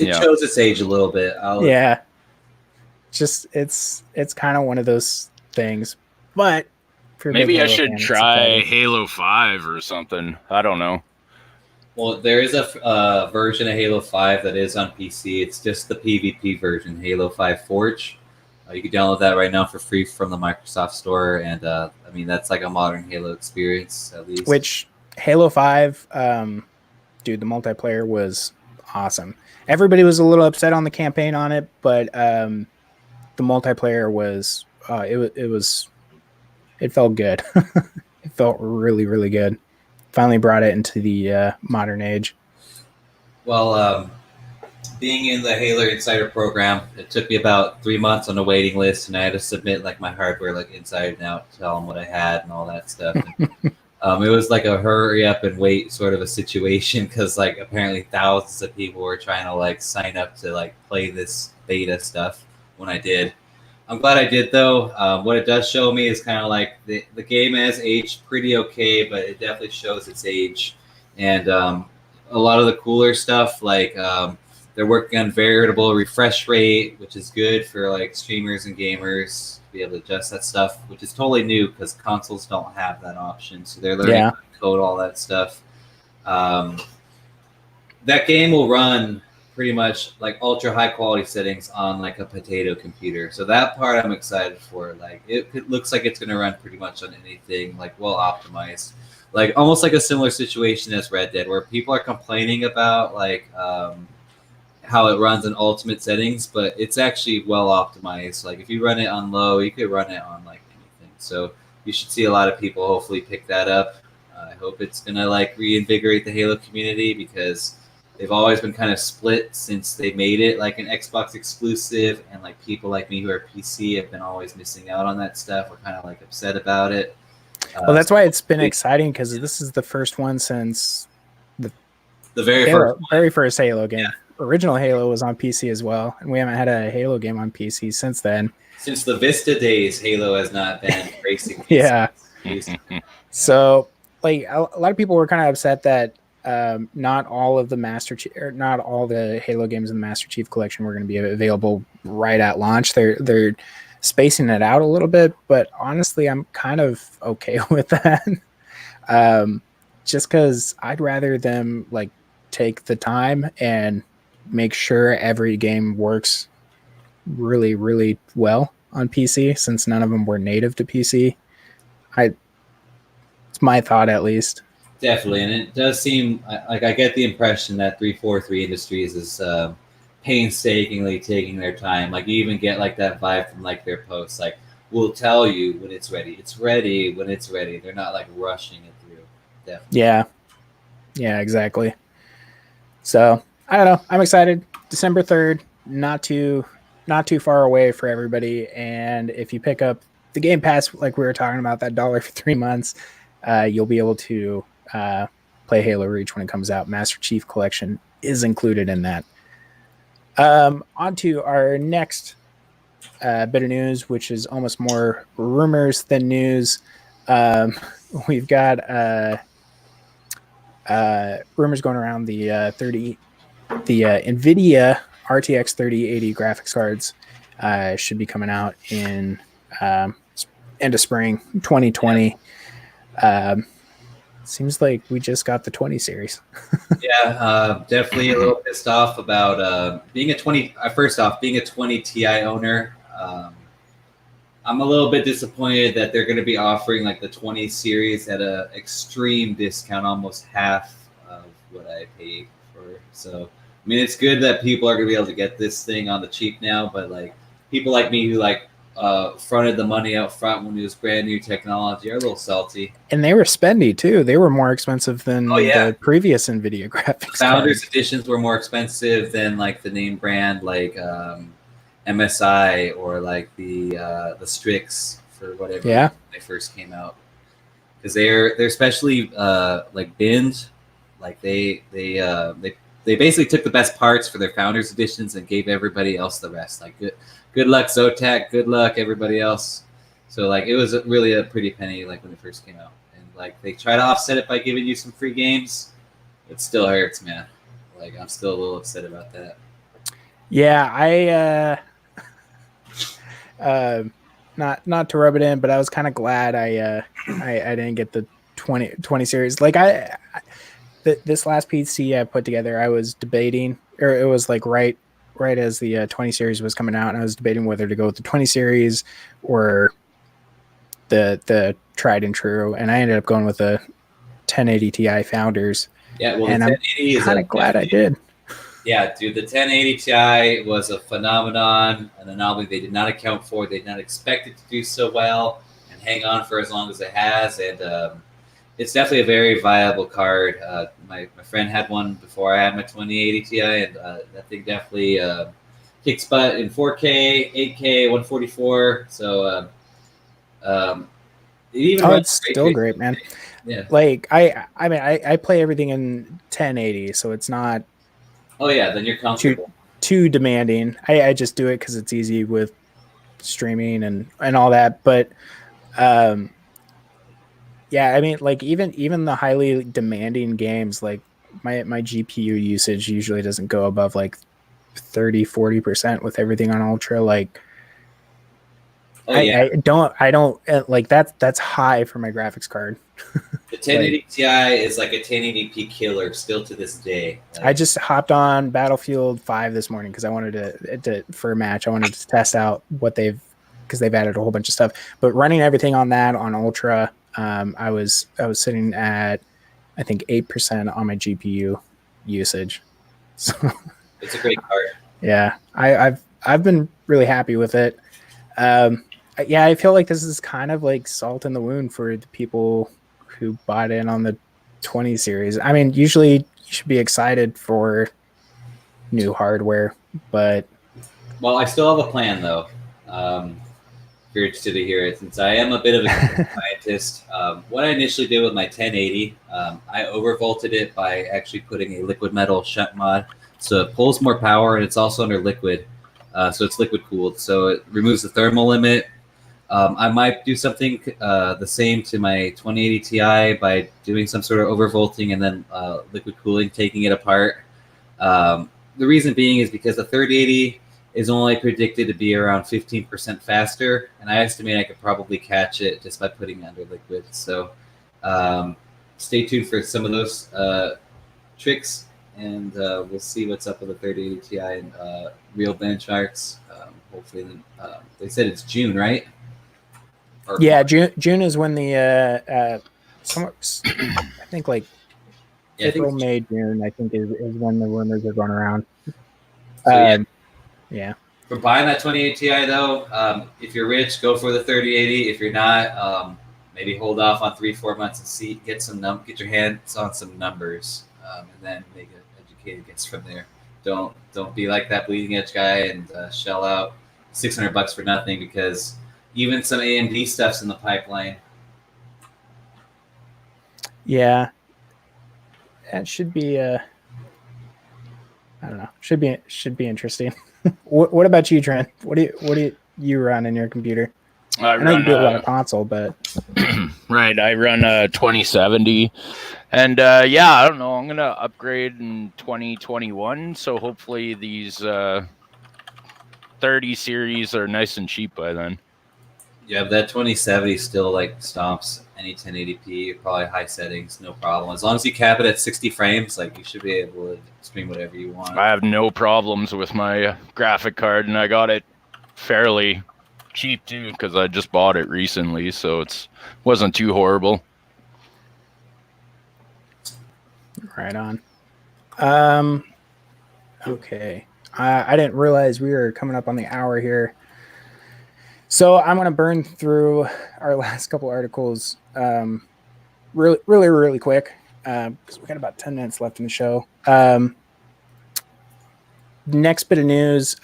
It shows its age a little bit. Yeah. Just, it's kind of one of those things. But maybe I should try Halo 5 or something. I don't know. Well, there is a version of Halo 5 that is on PC. It's just the PvP version, Halo 5 Forge. You can download that right now for free from the Microsoft Store. And, I mean, that's like a modern Halo experience, at least. Which, Halo 5, dude, the multiplayer was awesome. Everybody was a little upset on the campaign on it, but the multiplayer was, it felt good. It felt really, really good. Finally brought it into the modern age. Well, being in the Halo Insider program, it took me about 3 months on the waiting list, and I had to submit like my hardware like inside and out, tell them what I had and all that stuff. And, it was like a hurry up and wait sort of a situation because like apparently thousands of people were trying to like sign up to like play this beta stuff when I did. I'm glad I did though. What it does show me is kind of like the game has aged pretty okay, but it definitely shows its age. And a lot of the cooler stuff, like they're working on variable refresh rate, which is good for like streamers and gamers to be able to adjust that stuff, which is totally new because consoles don't have that option. So they're learning how to code all that stuff. That game will run pretty much like ultra high quality settings on like a potato computer. So that part I'm excited for. Like it looks like it's going to run pretty much on anything, like well optimized. Like almost like a similar situation as Red Dead, where people are complaining about like how it runs in ultimate settings, but it's actually well optimized. Like if you run it on low, you could run it on like anything. So you should see a lot of people hopefully pick that up. I hope it's gonna like reinvigorate the Halo community because they've always been kind of split since they made it like an Xbox exclusive, and like people like me who are PC have been always missing out on that stuff. We're kind of like upset about it. Well, that's why it's been exciting, because this is the first one since the very first Halo game. Yeah. Original Halo was on PC as well, and we haven't had a Halo game on PC since then. Since the Vista days, Halo has not been racing. Yeah. So, like, a lot of people were kind of upset that not all of the not all the Halo games in the Master Chief Collection were going to be available right at launch. They're spacing it out a little bit, but honestly, I'm kind of okay with that. Just because I'd rather them like take the time and make sure every game works really, really well on PC, since none of them were native to PC. It's my thought, at least. Definitely, and it does seem like I get the impression that 343 Industries is painstakingly taking their time. Like, you even get like that vibe from like their posts, like, we'll tell you when it's ready. It's ready when it's ready. They're not like rushing it through. Definitely. Yeah, exactly. So I don't know. I'm excited. December 3rd, not too far away for everybody. And if you pick up the Game Pass, like we were talking about, that $1 for 3 months, you'll be able to play Halo Reach when it comes out. Master Chief Collection is included in that. On to our next bit of news, which is almost more rumors than news. We've got rumors going around the NVIDIA RTX 3080 graphics cards should be coming out in end of spring 2020. Seems like we just got the 20 series. Yeah, definitely a little pissed off about being a 20. First off, being a 20 Ti owner, I'm a little bit disappointed that they're going to be offering like the 20 series at an extreme discount, almost half of what I paid for. So, I mean, it's good that people are going to be able to get this thing on the cheap now, but like people like me who like fronted the money out front when it was brand new technology are a little salty. And they were spendy too. They were more expensive than the previous NVIDIA graphics Founders cards. editions were more expensive than like the name brand like MSI or like the Strix for whatever when they first came out, because they're especially like binned. Like they basically took the best parts for their founders editions and gave everybody else the rest. Like good luck Zotac, good luck everybody else. So like it was really a pretty penny like when it first came out, and like they try to offset it by giving you some free games. It still hurts, man. Like I'm still a little upset about that. Yeah, not to rub it in, but I was kind of glad I didn't get the 20 series. Like this last PC I put together, I was debating, or it was like right as the 20 series was coming out, and I was debating whether to go with the 20 series or the tried and true, and I ended up going with the 1080 Ti Founders. Yeah, well, and I'm kind of glad I did. Yeah, dude, the 1080 Ti was a phenomenon, an anomaly they did not account for. They did not expect it to do so well and hang on for as long as it has, and it's definitely a very viable card. My friend had one before I had my 2080 Ti, and that thing definitely kicks butt in 4K, 8K, 144. So it even runs it's still great, man. Yeah. Like I mean I play everything in 1080, so it's not. Oh yeah, then you're comfortable. Too demanding. I just do it because it's easy with streaming and all that. But yeah, I mean, like even the highly demanding games, like my GPU usage usually doesn't go above like 30-40% with everything on Ultra. Like I don't like that's high for my graphics card. The 1080 Ti is like a 1080p killer still to this day. Like, I just hopped on Battlefield 5 this morning because I wanted to for a match. I wanted to test out because they've added a whole bunch of stuff. But running everything on that on Ultra, I was sitting at I think 8% on my GPU usage. So it's a great card. Yeah, I've been really happy with it. Yeah, I feel like this is kind of like salt in the wound for the people who bought in on the 20 series. I mean, usually should be excited for new hardware. But Well, I still have a plan though. If you're interested to hear it, since I am a bit of a scientist, what I initially did with my 1080, I overvolted it by actually putting a liquid metal shunt mod, so it pulls more power, and it's also under liquid, so it's liquid cooled, so it removes the thermal limit. I might do something the same to my 2080 Ti by doing some sort of overvolting and then liquid cooling, taking it apart. The reason being is because the 3080 is only predicted to be around 15% faster, and I estimate I could probably catch it just by putting it under liquid. So stay tuned for some of those tricks, and we'll see what's up with the 3080 Ti and real benchmarks. Hopefully, they said it's June, right? yeah, June is when the I think like April, May, June, I think is when the rumors are going around. So, yeah. For buying that 2080 Ti though, if you're rich, go for the 3080. If you're not, maybe hold off on 3-4 months and get your hands on some numbers, and then make an educated guess from there. Don't be like that bleeding edge guy and shell out $600 for nothing, because even some AMD stuff's in the pipeline. Yeah, that should be I don't know. Should be interesting. What about you, Trent? What do you run in your computer? I know you do a lot of console, but right. I run a 2070, and yeah, I don't know. I'm gonna upgrade in 2021, so hopefully these 30 series are nice and cheap by then. Yeah, that 2070 still like stomps any 1080p, probably high settings, no problem. As long as you cap it at 60 frames, like you should be able to stream whatever you want. I have no problems with my graphic card, and I got it fairly cheap too because I just bought it recently, so wasn't too horrible. Right on. Okay. I didn't realize we were coming up on the hour here. So I'm going to burn through our last couple articles really quick because we got about 10 minutes left in the show. Next bit of news,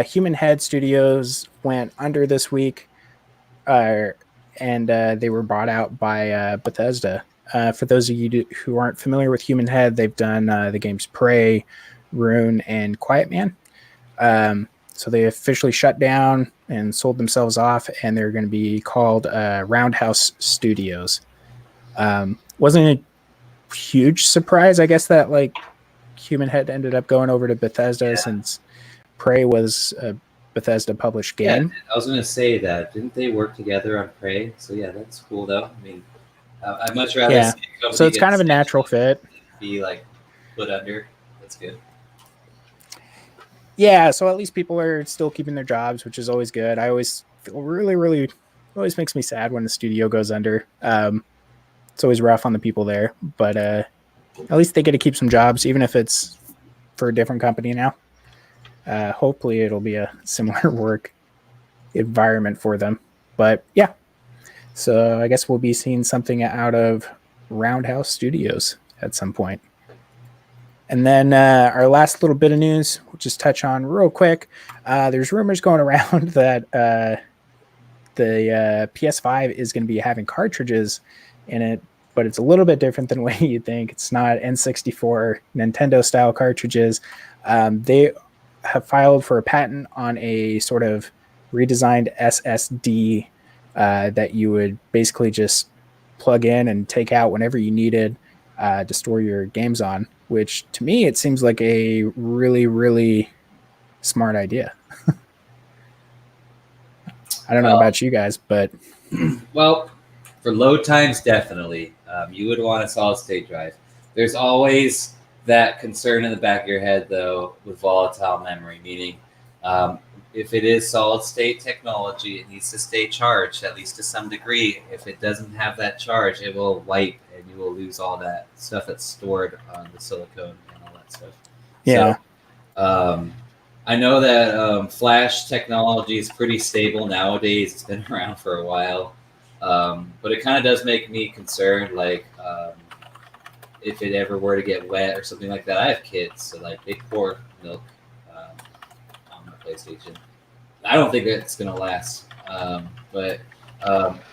Human Head Studios went under this week, and they were bought out by Bethesda. For those of you who aren't familiar with Human Head, they've done the games Prey, Rune, and Quiet Man. So they officially shut down and sold themselves off, and they're going to be called Roundhouse Studios. Wasn't a huge surprise, I guess, that like Human Head ended up going over to Bethesda since Prey was a Bethesda published game. Yeah, I was going to say that. Didn't they work together on Prey? So yeah, that's cool though. I mean, I'd much rather see a company so it's kind of a natural fit. Be like put under. That's good. Yeah, so at least people are still keeping their jobs, which is always good. I always feel really always makes me sad when the studio goes under. It's always rough on the people there, but at least they get to keep some jobs, even if it's for a different company now. Hopefully it'll be a similar work environment for them. But yeah, so I guess we'll be seeing something out of Roundhouse Studios at some point. And then our last little bit of news, we'll just touch on real quick. There's rumors going around that the PS5 is going to be having cartridges in it, but it's a little bit different than what you think. It's not N64 Nintendo-style cartridges. They have filed for a patent on a sort of redesigned SSD that you would basically just plug in and take out whenever you needed to store your games on, which to me, it seems like a really smart idea. I don't know about you guys, but... Well, for load times, definitely. You would want a solid-state drive. There's always that concern in the back of your head, though, with volatile memory, meaning if it is solid-state technology, it needs to stay charged, at least to some degree. If it doesn't have that charge, it will wipe, and you will lose all that stuff that's stored on the silicone and all that stuff. Yeah. So, I know that flash technology is pretty stable nowadays. It's been around for a while. But it kind of does make me concerned, like if it ever were to get wet or something like that. I have kids, so like they pour milk on my PlayStation. I don't think it's gonna last. But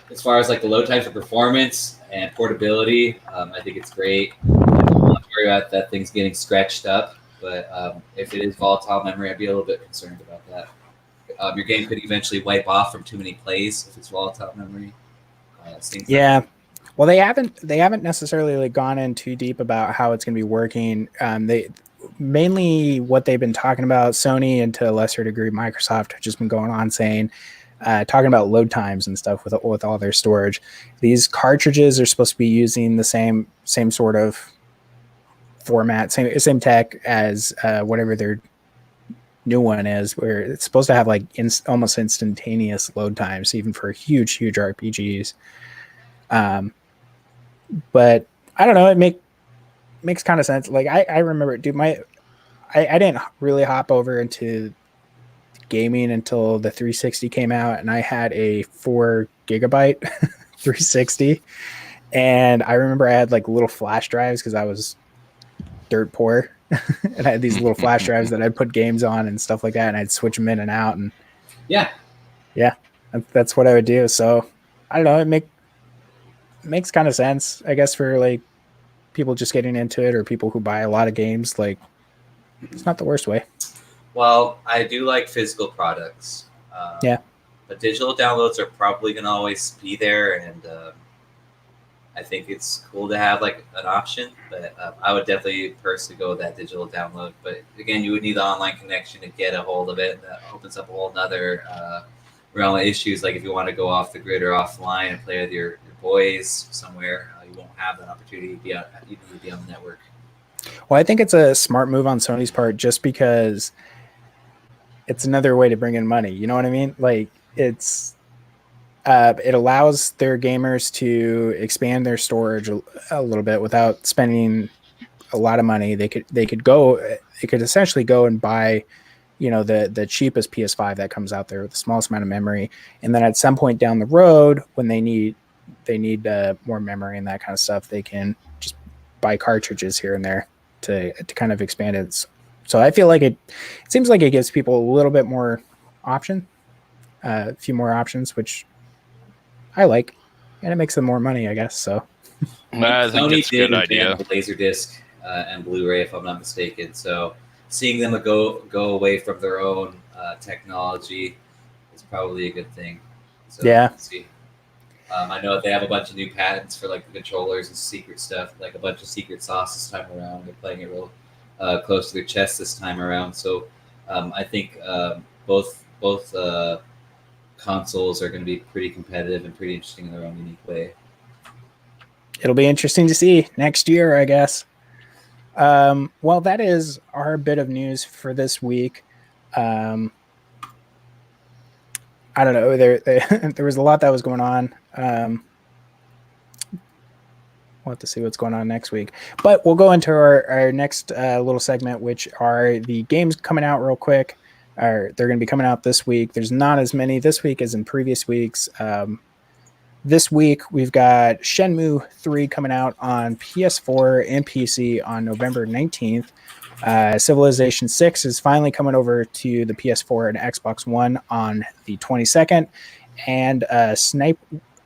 as far as like the load times for performance and portability, I think it's great. I don't have to worry about that thing's getting scratched up. But if it is volatile memory, I'd be a little bit concerned about that. Your game could eventually wipe off from too many plays if it's volatile memory. Yeah. Well, they haven't necessarily like gone in too deep about how it's going to be working. They mainly what they've been talking about, Sony and to a lesser degree Microsoft have just been going on saying, talking about load times and stuff with all their storage. These cartridges are supposed to be using the same sort of format, same tech as whatever their new one is, where it's supposed to have like almost instantaneous load times, even for huge RPGs. But I don't know, it makes kind of sense. Like I remember, dude, I didn't really hop over into gaming until the 360 came out, and I had a 4 gigabyte 360, and I remember I had like little flash drives because I was dirt poor, and I had these little flash drives that I'd put games on and stuff like that, and I'd switch them in and out, and yeah, that's what I would do. So I don't know, it makes kind of sense, I guess, for like people just getting into it or people who buy a lot of games. Like, it's not the worst way. Well, I do like physical products. But digital downloads are probably going to always be there, and I think it's cool to have like an option. But I would definitely personally go with that digital download. But again, you would need the online connection to get a hold of it. That opens up a whole nother realm of issues. Like if you want to go off the grid or offline and play with your boys somewhere, you won't have that opportunity to be on the network. Well, I think it's a smart move on Sony's part, just because it's another way to bring in money. You know what I mean? Like it allows their gamers to expand their storage a little bit without spending a lot of money. They could essentially go and buy, you know, the cheapest PS5 that comes out there with the smallest amount of memory, and then at some point down the road, when they need more memory and that kind of stuff, they can just buy cartridges here and there to kind of expand it. So I feel like it seems like it gives people a little bit more option, a few more options, which I like, and it makes them more money, I guess. So I think it's a good idea. Laserdisc and Blu-ray, if I'm not mistaken. So seeing them go away from their own technology is probably a good thing. So yeah. Let's see. I know that they have a bunch of new patents for like the controllers and secret stuff, like a bunch of secret sauce this time around. They're playing it real close to their chest this time around. So I think both consoles are going to be pretty competitive and pretty interesting in their own unique way. It'll be interesting to see next year, I guess. Well, that is our bit of news for this week. I don't know. There was a lot that was going on. We'll have to see what's going on next week. But we'll go into our next little segment, which are the games coming out real quick. They're going to be coming out this week. There's not as many this week as in previous weeks. This week, we've got Shenmue 3 coming out on PS4 and PC on November 19th. Civilization 6 is finally coming over to the PS4 and Xbox One on the 22nd. And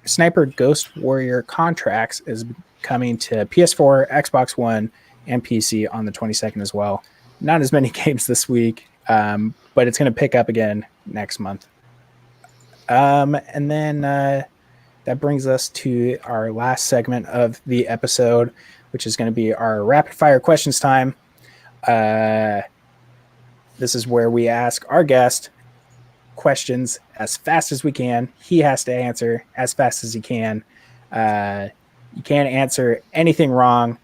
Sniper Ghost Warrior Contracts is coming to PS4, Xbox One, and PC on the 22nd as well. Not as many games this week, but it's going to pick up again next month. And then that brings us to our last segment of the episode, which is going to be our rapid fire questions time. This is where we ask our guest questions as fast as we can. He has to answer as fast as he can. You can't answer anything wrong.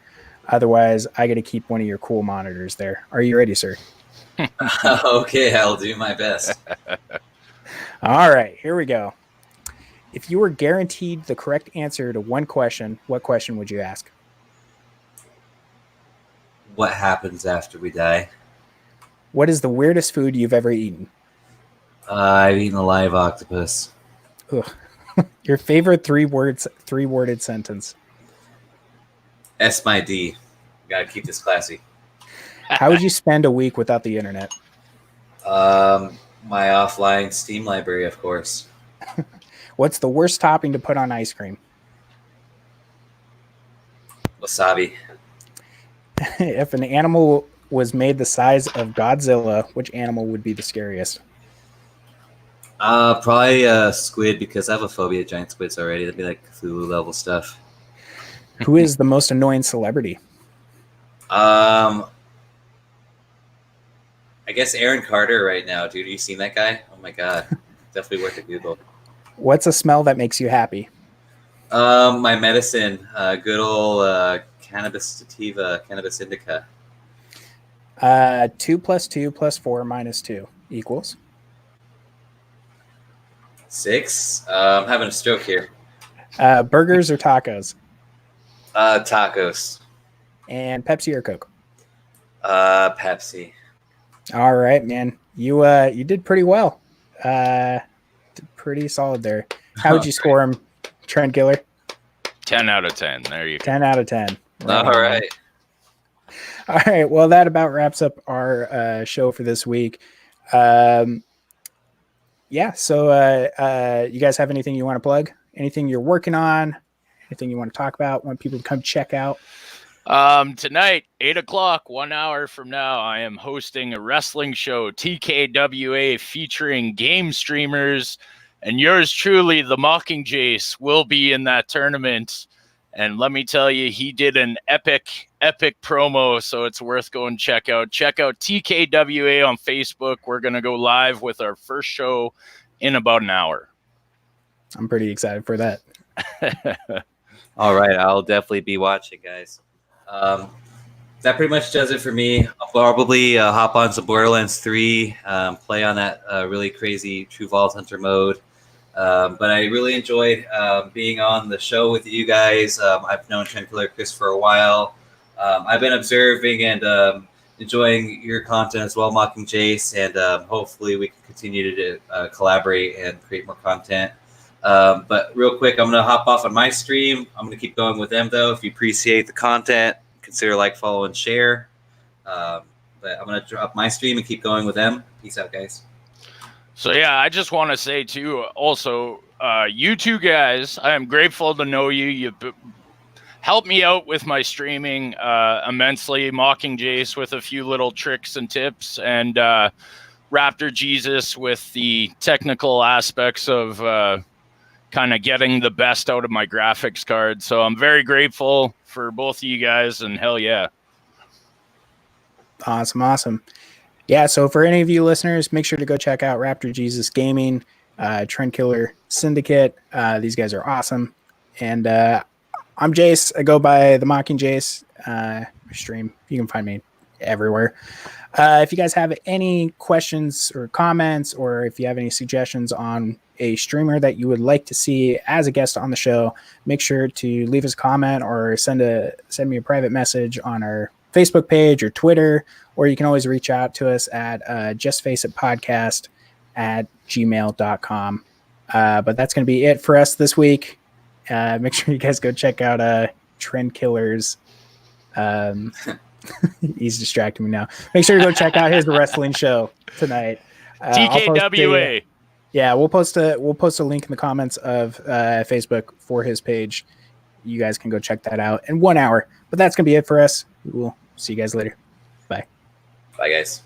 Otherwise, I got to keep one of your cool monitors there. Are you ready, sir? Okay, I'll do my best. All right, here we go. If you were guaranteed the correct answer to one question, what question would you ask? What happens after we die? What is the weirdest food you've ever eaten? I've eaten a live octopus. Ugh. Your favorite three-worded sentence? S my D. Gotta keep this classy. How would you spend a week without the internet? My offline Steam library, of course. What's the worst topping to put on ice cream? Wasabi. If an animal was made the size of Godzilla, which animal would be the scariest? Probably a squid because I have a phobia of giant squids already. That'd be like Cthulhu level stuff. Who is the most annoying celebrity? I guess Aaron Carter right now, dude. Have you seen that guy? Oh my god, definitely worth a Google. What's a smell that makes you happy? My medicine, good old cannabis sativa, cannabis indica. 2 + 2 + 4 - 2 equals 6. I'm having a stroke here. burgers or tacos? Tacos. And Pepsi or Coke? Pepsi. All right, man. You did pretty well. Did pretty solid there. How would you score him, Trend Killer? 10 out of 10. There you go. 10 out of 10. All right. All right. Well, that about wraps up our show for this week. Yeah. So, you guys have anything you want to plug? Anything you're working on? Anything you want to talk about? Want people to come check out? Tonight, 8:00, 1 hour from now, I am hosting a wrestling show, TKWA, featuring game streamers, and yours truly, the Mockingjay, will be in that tournament. And let me tell you, he did an epic promo, so it's worth going check out. Check out TKWA on Facebook. We're going to go live with our first show in about an hour. I'm pretty excited for that. All right. I'll definitely be watching, guys. That pretty much does it for me. I'll probably hop on some Borderlands 3, play on that really crazy True Vault Hunter mode. But I really enjoyed being on the show with you guys. I've known Trend Killer Chris for a while. I've been observing and enjoying your content as well, Mockingjay, and hopefully we can continue to collaborate and create more content. But real quick, I'm going to hop off on my stream. I'm going to keep going with them, though. If you appreciate the content, consider like, follow, and share. But I'm going to drop my stream and keep going with them. Peace out, guys. So, yeah, I just want to say, too, also, you two guys, I am grateful to know you. You helped me out with my streaming immensely. Mockingjay with a few little tricks and tips, and RaptorJesus with the technical aspects of kind of getting the best out of my graphics card. So I'm very grateful for both of you guys, and hell yeah. Awesome. Yeah, so for any of you listeners, make sure to go check out RaptorJesus Gaming, Trend Killer Syndicate. These guys are awesome. And I'm Jace. I go by the Mockingjay stream. You can find me everywhere. If you guys have any questions or comments, or if you have any suggestions on a streamer that you would like to see as a guest on the show, make sure to leave us a comment or send me a private message on our Facebook page or Twitter, or you can always reach out to us at justfaceitpodcast@gmail.com. But that's going to be it for us this week. Make sure you guys go check out Trend Killer's. He's distracting me now. Make sure you go check out his wrestling show tonight. TKWA. We'll post a link in the comments of Facebook for his page. You guys can go check that out in 1 hour. But that's gonna be it for us. We'll see you guys later. Bye. Bye, guys.